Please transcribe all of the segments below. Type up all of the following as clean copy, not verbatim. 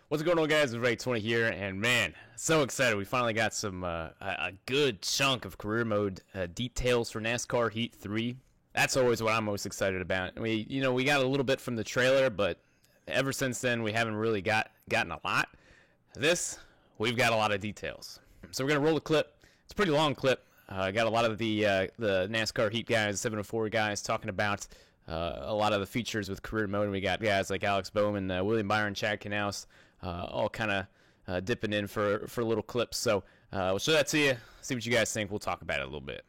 What's going on, guys? It's Ray20 here, and man, so excited. We finally got some a good chunk of career mode details for NASCAR Heat 3. That's always what I'm most excited about. We got a little bit from the trailer, but ever since then, we haven't really gotten a lot. We've got a lot of details. So we're going to roll a clip. It's a pretty long clip. Got a lot of the NASCAR Heat guys, 704 guys, talking about a lot of the features with career mode. And we got guys like Alex Bowman, William Byron, Chad Knaus, all kind of dipping in for little clips. So we'll show that to you, see what you guys think. We'll talk about it a little bit.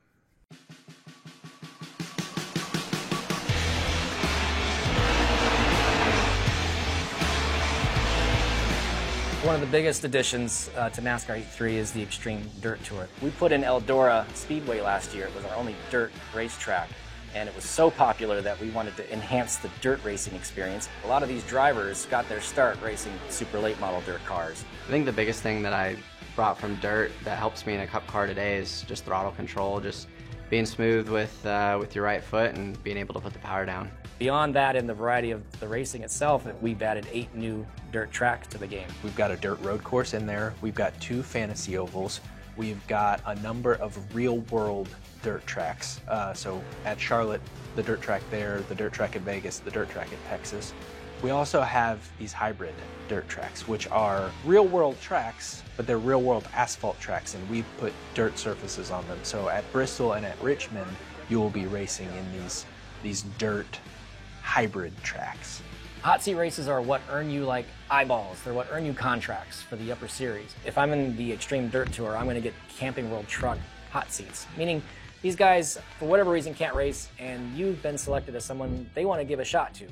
One of the biggest additions to NASCAR Heat 3 is the Extreme Dirt Tour. We put in Eldora Speedway last year. It was our only dirt racetrack, and it was so popular that we wanted to enhance the dirt racing experience. A lot of these drivers got their start racing super late model dirt cars. I think the biggest thing that I brought from dirt that helps me in a cup car today is just throttle control, just being smooth with your right foot and being able to put the power down. Beyond that, in the variety of the racing itself, we've added 8 new dirt tracks to the game. We've got a dirt road course in there. We've got 2 fantasy ovals. We've got a number of real-world dirt tracks. So at Charlotte, the dirt track there, the dirt track at Vegas, the dirt track at Texas. We also have these hybrid dirt tracks, which are real-world tracks, but they're real-world asphalt tracks, and we've put dirt surfaces on them. So at Bristol and at Richmond, you will be racing in these dirt hybrid tracks. Hot seat races are what earn you like eyeballs. They're what earn you contracts for the upper series. If I'm in the Extreme Dirt Tour, I'm going to get Camping World Truck hot seats, meaning these guys, for whatever reason, can't race, and you've been selected as someone they want to give a shot to.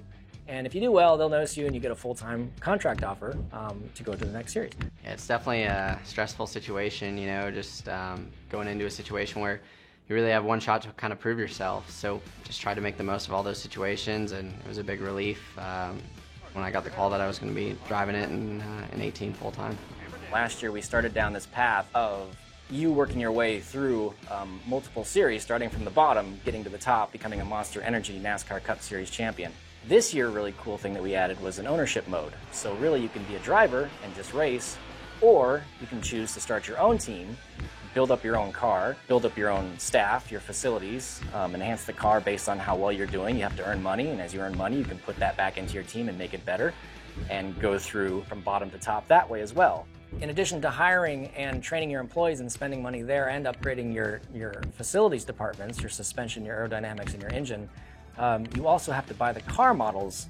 And if you do well, they'll notice you and you get a full-time contract offer to go to the next series. Yeah, it's definitely a stressful situation, just going into a situation where you really have one shot to kind of prove yourself. So just try to make the most of all those situations, and it was a big relief when I got the call that I was going to be driving it in 18 full-time. Last year we started down this path of you working your way through multiple series, starting from the bottom, getting to the top, becoming a Monster Energy NASCAR Cup Series champion. This year, really cool thing that we added was an ownership mode. So really you can be a driver and just race, or you can choose to start your own team, build up your own car, build up your own staff, your facilities, enhance the car based on how well you're doing. You have to earn money, and as you earn money, you can put that back into your team and make it better, and go through from bottom to top that way as well. In addition to hiring and training your employees and spending money there and upgrading your facilities departments, your suspension, your aerodynamics, and your engine, you also have to buy the car models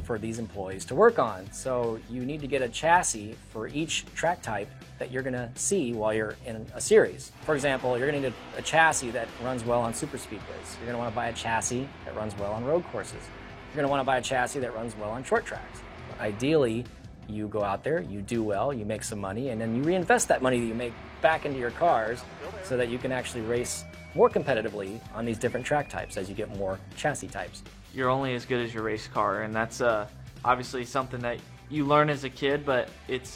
for these employees to work on. So you need to get a chassis for each track type that you're going to see while you're in a series. For example, you're going to need a chassis that runs well on super speedways. You're going to want to buy a chassis that runs well on road courses. You're going to want to buy a chassis that runs well on short tracks. Ideally, you go out there, you do well, you make some money, and then you reinvest that money that you make back into your cars so that you can actually race more competitively on these different track types as you get more chassis types. You're only as good as your race car, and that's obviously something that you learn as a kid, but it's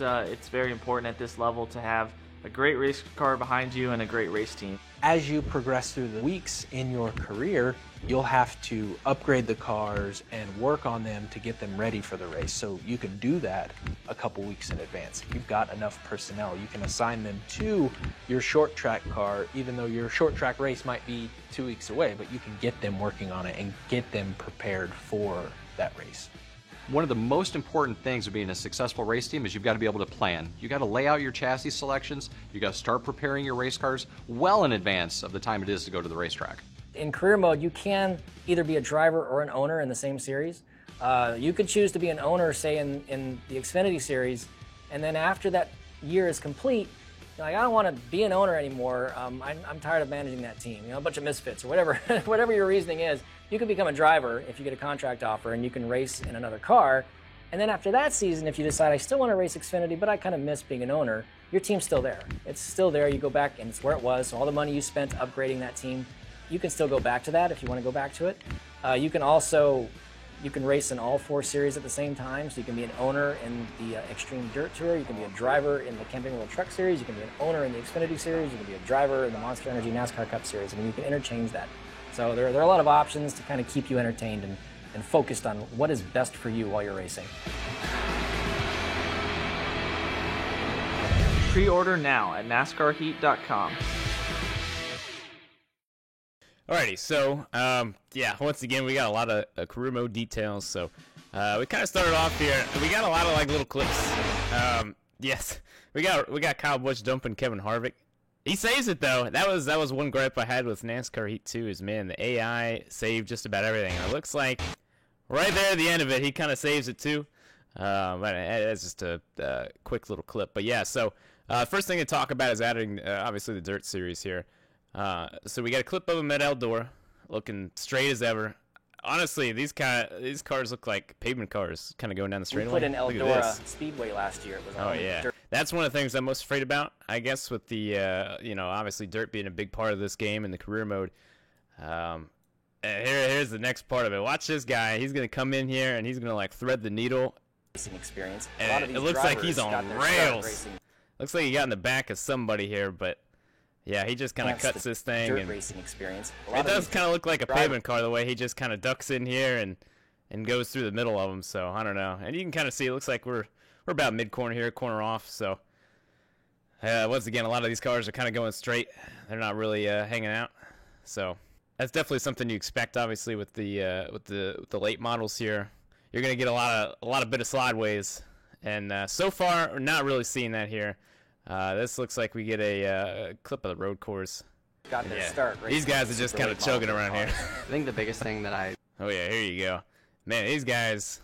very important at this level to have a great race car behind you and a great race team. As you progress through the weeks in your career, you'll have to upgrade the cars and work on them to get them ready for the race. So you can do that a couple weeks in advance. If you've got enough personnel, you can assign them to your short track car, even though your short track race might be 2 weeks away, but you can get them working on it and get them prepared for that race. One of the most important things of being a successful race team is you've got to be able to plan. You've got to lay out your chassis selections. You've got to start preparing your race cars well in advance of the time it is to go to the racetrack. In career mode, you can either be a driver or an owner in the same series. You could choose to be an owner, say, in the Xfinity series, and then after that year is complete, you're like, I don't want to be an owner anymore. I'm tired of managing that team. A bunch of misfits or whatever, whatever your reasoning is. You can become a driver if you get a contract offer, and you can race in another car. And then after that season, if you decide I still want to race Xfinity, but I kind of miss being an owner, your team's still there. It's still there. You go back, and it's where it was. So all the money you spent upgrading that team, you can still go back to that if you want to go back to it. You can race in all 4 series at the same time. So you can be an owner in the Extreme Dirt Tour. You can be a driver in the Camping World Truck Series. You can be an owner in the Xfinity Series. You can be a driver in the Monster Energy NASCAR Cup Series. I mean, you can interchange that. So there are a lot of options to kind of keep you entertained and focused on what is best for you while you're racing. Pre-order now at NASCARheat.com. Alrighty, so yeah, once again we got a lot of career mode details. So we kind of started off here. We got a lot of like little clips. Yes, we got Kyle Busch dumping Kevin Harvick. He saves it though. That was one gripe I had with NASCAR Heat 2 is, man, the AI saved just about everything. And it looks like right there at the end of it, he kind of saves it too. But it's just a quick little clip. But yeah, so first thing to talk about is adding obviously the Dirt Series here. So we got a clip of him at Eldora, looking straight as ever. Honestly, these cars look like pavement cars, kind of going down the straightaway. We put in Eldora Speedway last year. It was oh yeah, dirt. That's one of the things I'm most afraid about. I guess with the obviously dirt being a big part of this game and the career mode. Here's the next part of it. Watch this guy. He's gonna come in here and he's gonna like thread the needle. Racing experience. And it looks like he's on rails. Looks like he got in the back of somebody here, but. Yeah, he just kind of cuts this thing. Dirt and racing experience. It does kind of look like a pavement car the way he just kind of ducks in here and goes through the middle of them. So I don't know. And you can kind of see it looks like we're about mid corner here, corner off. So once again, a lot of these cars are kind of going straight. They're not really hanging out. So that's definitely something you expect, obviously, with the late models here. You're gonna get a lot of bit of slideways, and so far we're not really seeing that here. This looks like we get a clip of the road course. Got their start. These guys are just kind of chugging around here. I think the biggest thing that I... Oh yeah, here you go. Man, these guys,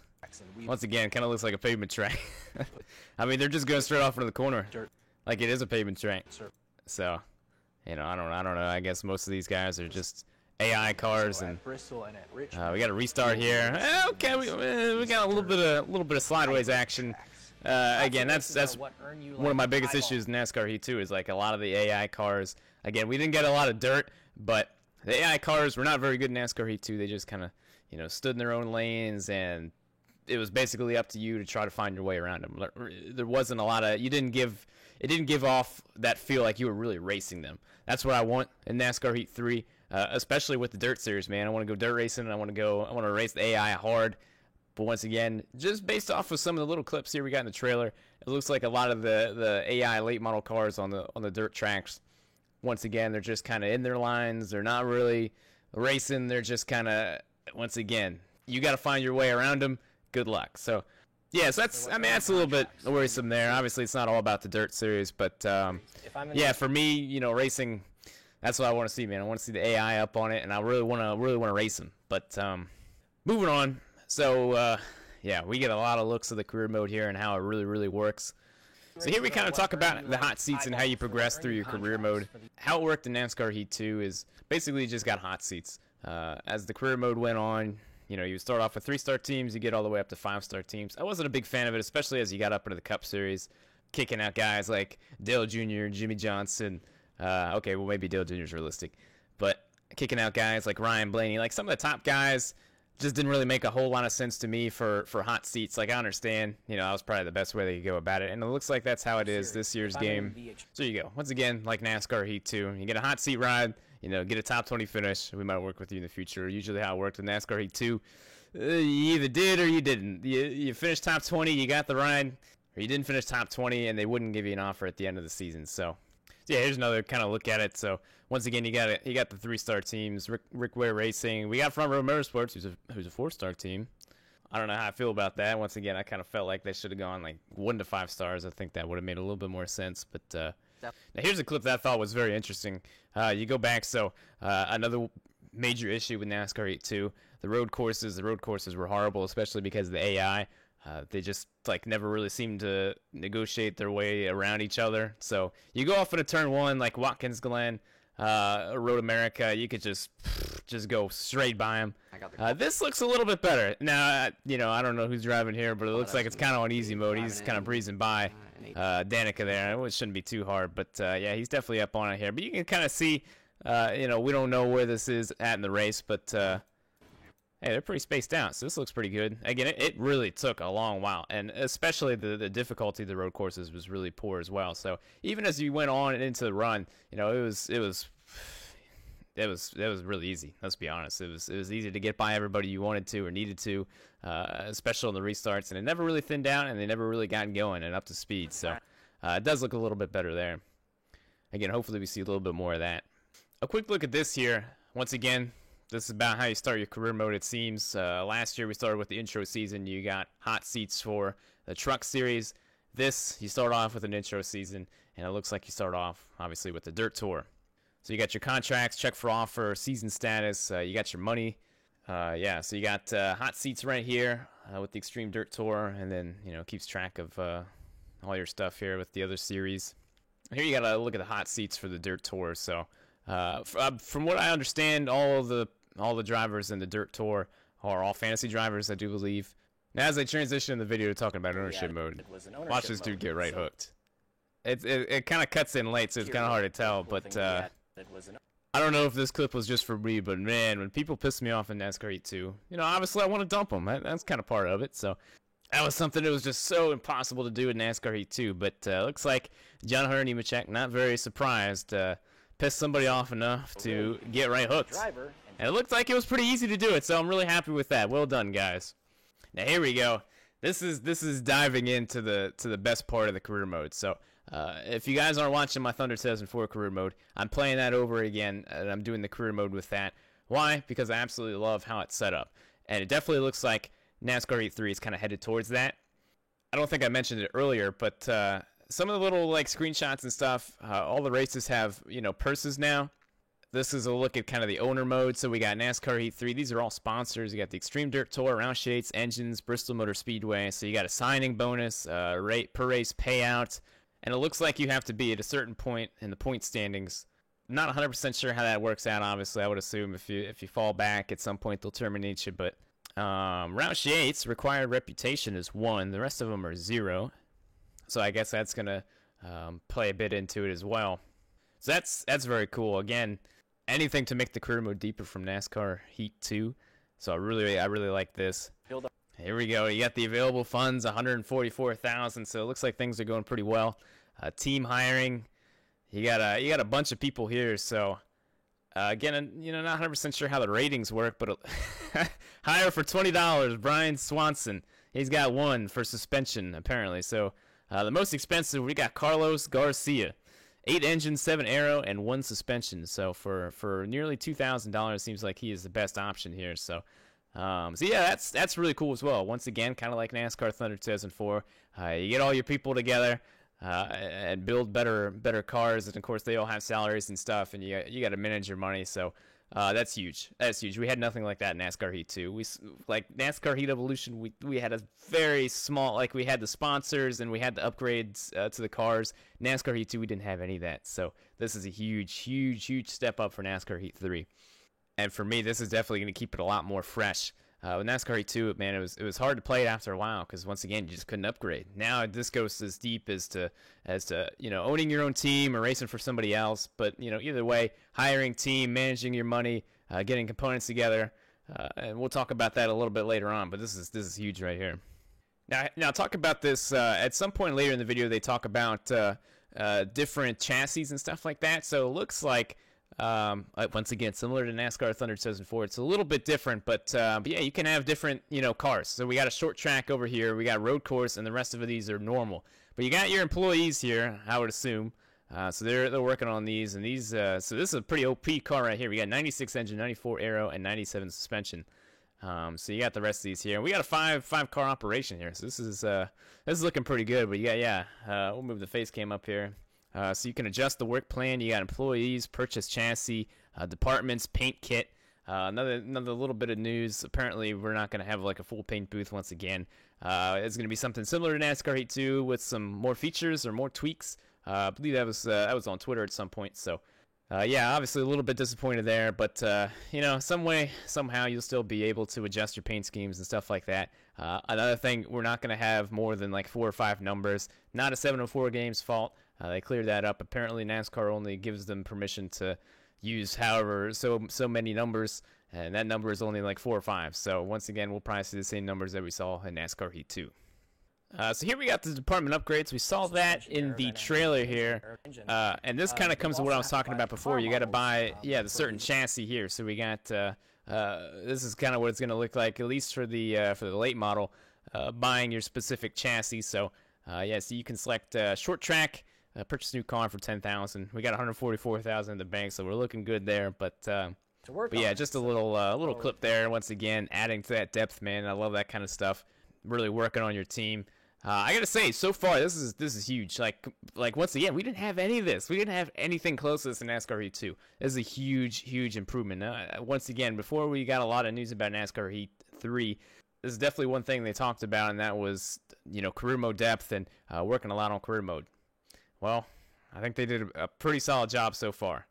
once again, kind of looks like a pavement track. I mean, they're just going straight off into the corner. Like it is a pavement track. So, I don't know. I guess most of these guys are just AI cars, and we got a restart here. Okay, we got a little bit of sideways action. Again, that's one of my biggest issues in NASCAR Heat 2 is like a lot of the AI cars. Again, we didn't get a lot of dirt, but the AI cars were not very good in NASCAR Heat 2. They just kind of, stood in their own lanes, and it was basically up to you to try to find your way around them. There wasn't a lot of, it didn't give off that feel like you were really racing them. That's what I want in NASCAR Heat 3, especially with the Dirt Series, man. I want to go dirt racing. I want to race the AI hard. But once again, just based off of some of the little clips here we got in the trailer, it looks like a lot of the AI late model cars on the dirt tracks, once again, they're just kind of in their lines. They're not really racing. They're just kind of, once again, you got to find your way around them. Good luck. So, yeah, so that's a little bit worrisome there. Obviously, it's not all about the Dirt Series, but yeah, for me, racing, that's what I want to see, man. I want to see the AI up on it, and I really want to race them. But moving on. So, yeah, we get a lot of looks of the career mode here and how it really, really works. So here we kind of talk about the hot seats and how you progress through your career mode. How it worked in NASCAR Heat 2 is basically you just got hot seats. As the career mode went on, you start off with 3-star teams, you get all the way up to 5-star teams. I wasn't a big fan of it, especially as you got up into the Cup Series, kicking out guys like Dale Jr., Jimmy Johnson. Okay, well, maybe Dale Jr. is realistic. But kicking out guys like Ryan Blaney, like some of the top guys, just didn't really make a whole lot of sense to me for hot seats. Like, I understand, that was probably the best way they could go about it. And it looks like that's how it is this year's game. So there you go. Once again, like NASCAR Heat 2, you get a hot seat ride, get a top 20 finish. We might work with you in the future. Usually how it worked in NASCAR Heat 2, you either did or you didn't. You finished top 20, you got the ride, or you didn't finish top 20, and they wouldn't give you an offer at the end of the season. So yeah, here's another kind of look at it. So once again, you got the 3-star teams. Rick Ware Racing. We got Front Row Motorsports, who's a 4-star team. I don't know how I feel about that. Once again, I kind of felt like they should have gone like 1 to 5 stars. I think that would have made a little bit more sense. But now here's a clip that I thought was very interesting. You go back, so another major issue with NASCAR Heat 2, the road courses were horrible, especially because of the AI. They just never really seemed to negotiate their way around each other. So you go off into turn 1, like Watkins Glen, Road America, you could just go straight by them. This looks a little bit better. Now, I don't know who's driving here, but it looks like it's kind of on easy mode. He's kind of breezing by Danica there. It shouldn't be too hard, but yeah, he's definitely up on it here. But you can kind of see, we don't know where this is at in the race, but hey, they're pretty spaced out, so this looks pretty good. Again, it really took a long while, and especially the difficulty of the road courses was really poor as well. So even as you went on into the run, it was really easy. Let's be honest. It was easy to get by everybody you wanted to or needed to, especially on the restarts, and it never really thinned out, and they never really got going and up to speed. So it does look a little bit better there. Again, hopefully we see a little bit more of that. A quick look at this here. Once again, this is about how you start your career mode, it seems. Last year we started with the intro season. You got hot seats for the truck series. This, you start off with an intro season, and it looks like you start off, obviously, with the Dirt Tour. So you got your contracts, check for offer, season status, you got your money. Yeah, so you got hot seats right here with the Extreme Dirt Tour, and then, keeps track of all your stuff here with the other series. Here you got to look at the hot seats for the Dirt Tour. So from what I understand, all the drivers in the Dirt Tour are all fantasy drivers, I do believe. Now, as I transition the video to talking about ownership mode, watch this dude get right hooked. It kind of cuts in late, so it's kind of hard to tell, but I don't know if this clip was just for me, but man, when people piss me off in NASCAR Heat 2, obviously I want to dump them. That's kind of part of it, so that was something that was just so impossible to do in NASCAR Heat 2, but looks like John Hunter Nemechek, not very surprised, pissed somebody off enough to get right hooked. And it looked like it was pretty easy to do it, so I'm really happy with that. Well done, guys. Now here we go. This is diving into the best part of the career mode. So if you guys aren't watching my Thunder 2004 career mode, I'm playing that over again, and I'm doing the career mode with that. Why? Because I absolutely love how it's set up, and it definitely looks like NASCAR Heat 3 is kind of headed towards that. I don't think I mentioned it earlier, but some of the little screenshots and stuff, all the races have purses now. This is a look at kind of the owner mode. So we got NASCAR Heat 3. These are all sponsors. You got the Extreme Dirt Tour, Roush Yates, Engines, Bristol Motor Speedway. So you got a signing bonus, per race payout. And it looks like you have to be at a certain point in the point standings. Not 100% sure how that works out, obviously. I would assume if you fall back at some point, they'll terminate you. But Roush Yates, required reputation is 1. The rest of them are 0. So I guess that's going to play a bit into it as well. So that's very cool. Again, anything to make the career mode deeper from NASCAR Heat 2. So I really like this. Here we go. You got the available funds, 144,000. So it looks like things are going pretty well. Team hiring. You got a bunch of people here. So again, not 100% sure how the ratings work, but hire for $20. Brian Swanson. He's got 1 for suspension apparently. So the most expensive, we got Carlos Garcia. 8 engines, 7 aero, and 1 suspension. So for nearly $2,000, seems like he is the best option here. So yeah, that's really cool as well. Once again, kind of like NASCAR Thunder 2004, you get all your people together and build better cars, and of course they all have salaries and stuff, and you got to manage your money. So that's huge. That's huge. We had nothing like that in NASCAR Heat 2. We like NASCAR Heat Evolution. We had a very small, we had the sponsors and we had the upgrades to the cars. NASCAR Heat 2, we didn't have any of that. So this is a huge step up for NASCAR Heat 3. And for me, this is definitely going to keep it a lot more fresh. With NASCAR Heat 2, man, it was hard to play it after a while because once again, you just couldn't upgrade. Now this goes as deep as to owning your own team or racing for somebody else. But either way, hiring team, managing your money, getting components together, and we'll talk about that a little bit later on. But this is huge right here. Now talk about this at some point later in the video. They talk about different chassis and stuff like that. So it looks like. Once again, similar to NASCAR Thunder 2004, it's a little bit different, but yeah, you can have different, cars. So we got a short track over here, we got road course, and the rest of these are normal. But you got your employees here, I would assume. So they're working on these, and these. So this is a pretty OP car right here. We got 96 engine, 94 aero, and 97 suspension. So you got the rest of these here. We got a five car operation here. So this is looking pretty good. But we'll move the face cam up here. So you can adjust the work plan. You got employees, purchase chassis, departments, paint kit. Another little bit of news. Apparently, we're not going to have a full paint booth once again. It's going to be something similar to NASCAR Heat 2 with some more features or more tweaks. I believe that was on Twitter at some point. So obviously a little bit disappointed there, but some way, somehow you'll still be able to adjust your paint schemes and stuff like that. Another thing, we're not going to have more than 4 or 5 numbers. Not a 704 Games fault. They cleared that up. Apparently, NASCAR only gives them permission to use however so many numbers, and that number is only 4 or 5. So once again, we'll probably see the same numbers that we saw in NASCAR Heat 2. So here we got the department upgrades. We saw that in the trailer here, and this kind of comes to what I was talking about before. You got to buy the certain chassis here. So we got this is kind of what it's going to look like, at least for the late model, buying your specific chassis. So Yeah, so you can select short track, purchase a new car for 10,000. We got 144,000 in the bank, so we're looking good there. But yeah, just a little clip there. Once again, adding to that depth, man. I love that kind of stuff. Really working on your team. I gotta say, so far this is huge. Like once again, we didn't have any of this. We didn't have anything close to this in NASCAR Heat 2. This is a huge improvement. Once again, before we got a lot of news about NASCAR Heat 3, this is definitely one thing they talked about, and that was, career mode depth and working a lot on career mode. Well, I think they did a pretty solid job so far.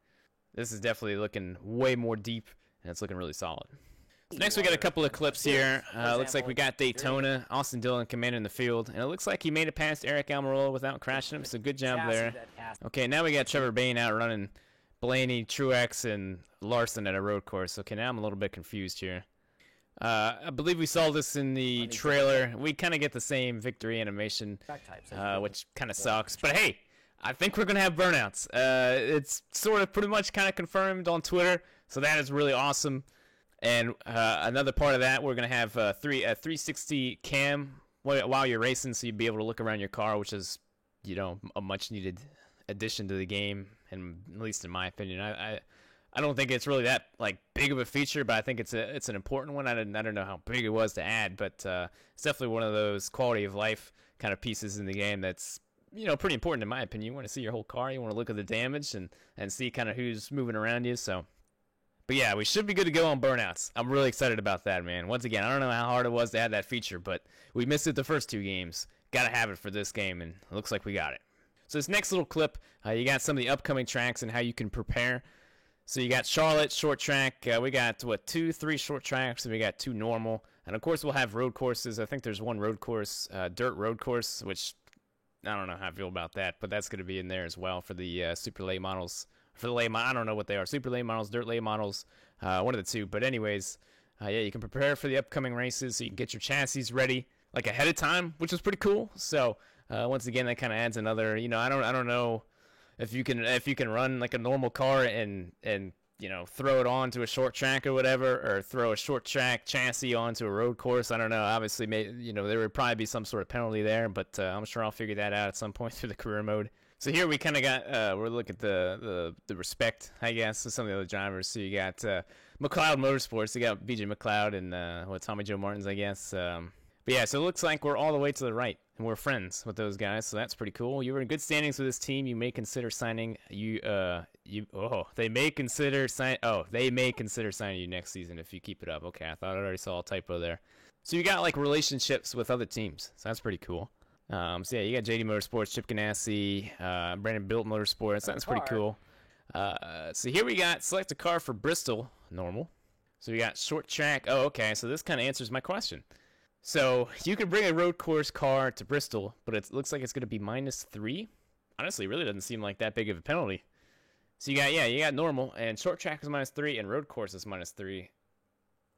This is definitely looking way more deep, and it's looking really solid. So next, we got a couple of clips here. Looks like we got Daytona, Austin Dillon commanding the field, and it looks like he made it past Eric Almirola without crashing him, so good job there. Okay, now we got Trevor Bayne out running Blaney, Truex, and Larson at a road course. Okay, now I'm a little bit confused here. I believe we saw this in the trailer. We kind of get the same victory animation, which kind of sucks. But hey, I think we're going to have burnouts. It's sort of pretty much kind of confirmed on Twitter, so that is really awesome. And another part of that, we're going to have a 360 cam while you're racing, so you'll be able to look around your car, which is, a much-needed addition to the game, and at least in my opinion. I don't think it's really that big of a feature, but I think it's an important one. I don't know how big it was to add, but it's definitely one of those quality of life kind of pieces in the game that's pretty important in my opinion. You want to see your whole car, you want to look at the damage and see kind of who's moving around you. So, but yeah, we should be good to go on burnouts. I'm really excited about that, man. Once again, I don't know how hard it was to add that feature, but we missed it the first 2 games. Got to have it for this game, and it looks like we got it. So this next little clip, you got some of the upcoming tracks and how you can prepare. So you got Charlotte, short track. We got, 2, 3 short tracks, and we got 2 normal. And, of course, we'll have road courses. I think there's one road course, dirt road course, which I don't know how I feel about that, but that's going to be in there as well for the super late models. For the late I don't know what they are. Super late models, dirt late models, one of the 2. But anyways, yeah, you can prepare for the upcoming races so you can get your chassis ready ahead of time, which is pretty cool. So, once again, that kind of adds another, I don't know if you can run a normal car and throw it onto a short track or whatever, or throw a short track chassis onto a road course. I don't know. Obviously, there would probably be some sort of penalty there, but I'm sure I'll figure that out at some point through the career mode. So here we kind of got we're looking at the respect, I guess, of some of the other drivers. So you got McLeod Motorsports. You got BJ McLeod and Tommy Joe Martins, I guess. But yeah, so it looks like we're all the way to the right, and we're friends with those guys, so that's pretty cool. You were in good standings with this team. You may consider signing they may consider signing you next season if you keep it up. Okay, I thought I already saw a typo there. So you got relationships with other teams, so that's pretty cool. So yeah, you got JD Motorsports, Chip Ganassi, Brandon Built Motorsports. That's pretty cool. So here we got select a car for Bristol, normal. So we got short track. Oh, okay. So this kind of answers my question. So you can bring a road course car to Bristol, but it looks like it's going to be -3. Honestly, it really doesn't seem like that big of a penalty. So you got normal, and short track is -3, and road course is -3.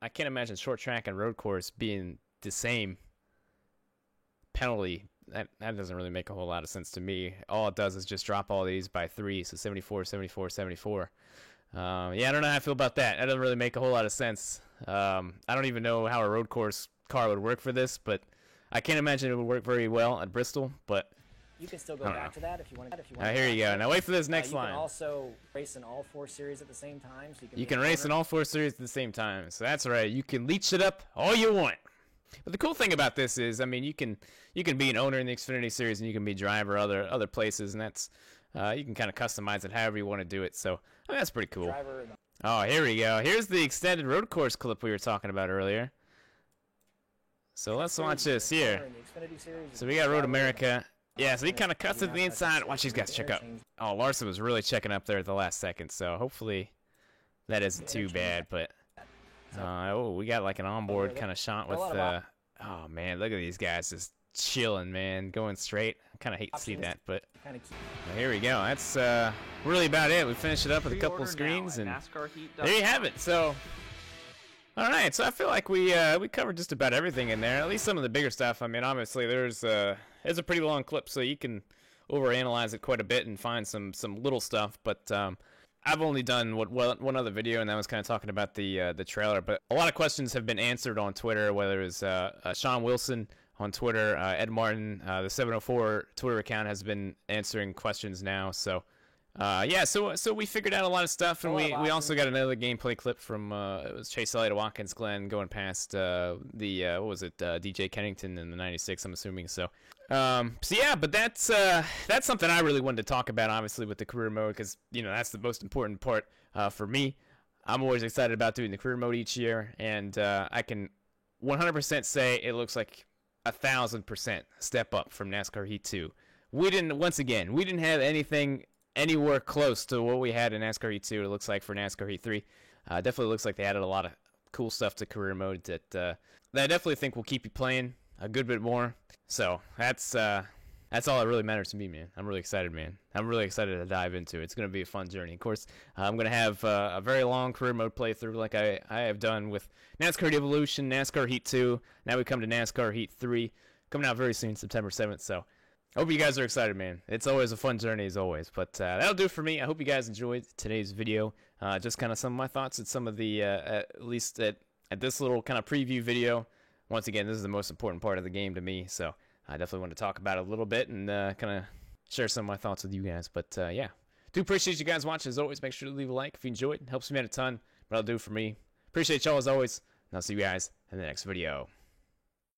I can't imagine short track and road course being the same penalty. That doesn't really make a whole lot of sense to me. All it does is just drop all these by 3, so 74, 74, 74. Yeah, I don't know how I feel about that. That doesn't really make a whole lot of sense. I don't even know how a road course car would work for this, but I can't imagine it would work very well at Bristol, but you can still go back to that if you want. Now here you go. Now wait for this next line. You can also race in all 4 series at the same time. So you can race in all 4 series at the same time. So that's right. You can leech it up all you want. But the cool thing about this is, I mean, you can be an owner in the Xfinity Series, and you can be driver other places, and that's you can kind of customize it however you want to do it. So I mean, that's pretty cool. Oh, here we go. Here's the extended road course clip we were talking about earlier. So let's watch this here. So we got Road America. Yeah, so he kind of cuts it to the inside. Watch these guys check up. Oh, Larson was really checking up there at the last second, so hopefully that isn't too bad. But we got an onboard kind of shot with. Oh man, look at these guys just chilling, man, going straight. I kind of hate to see that, but here we go. That's really about it. We finished it up with a couple of screens, and there you have it. So. All right, so I feel like we covered just about everything in there, at least some of the bigger stuff. I mean, obviously, it's a pretty long clip, so you can overanalyze it quite a bit and find some little stuff. But I've only done one other video, and that was kind of talking about the trailer. But a lot of questions have been answered on Twitter, whether it's Sean Wilson on Twitter. Ed Martin, the 704 Twitter account, has been answering questions now. So, yeah, so we figured out a lot of stuff, and we also got another gameplay clip from it was Chase Elliott at Watkins Glen going past what was it, DJ Kennington in the 96, I'm assuming. So yeah, but that's something I really wanted to talk about, obviously, with the career mode, because that's the most important part for me. I'm always excited about doing the career mode each year, and I can 100% say it looks like 1,000% step up from NASCAR Heat 2. We didn't have anything anywhere close to what we had in NASCAR Heat 2. It looks like for NASCAR Heat 3. Definitely looks like they added a lot of cool stuff to career mode that I definitely think will keep you playing a good bit more. So that's all that really matters to me, man. I'm really excited, man. I'm really excited to dive into it. It's going to be a fun journey. Of course, I'm going to have a very long career mode playthrough like I have done with NASCAR Evolution, NASCAR Heat 2. Now we come to NASCAR Heat 3. Coming out very soon, September 7th. So I hope you guys are excited, man. It's always a fun journey as always. But that'll do it for me. I hope you guys enjoyed today's video. Just kind of some of my thoughts at some of the, at least at this little kind of preview video. Once again, this is the most important part of the game to me. So I definitely want to talk about it a little bit and kind of share some of my thoughts with you guys. But yeah, do appreciate you guys watching. As always, make sure to leave a like if you enjoyed. It helps me out a ton. But that'll do it for me. Appreciate y'all as always. And I'll see you guys in the next video.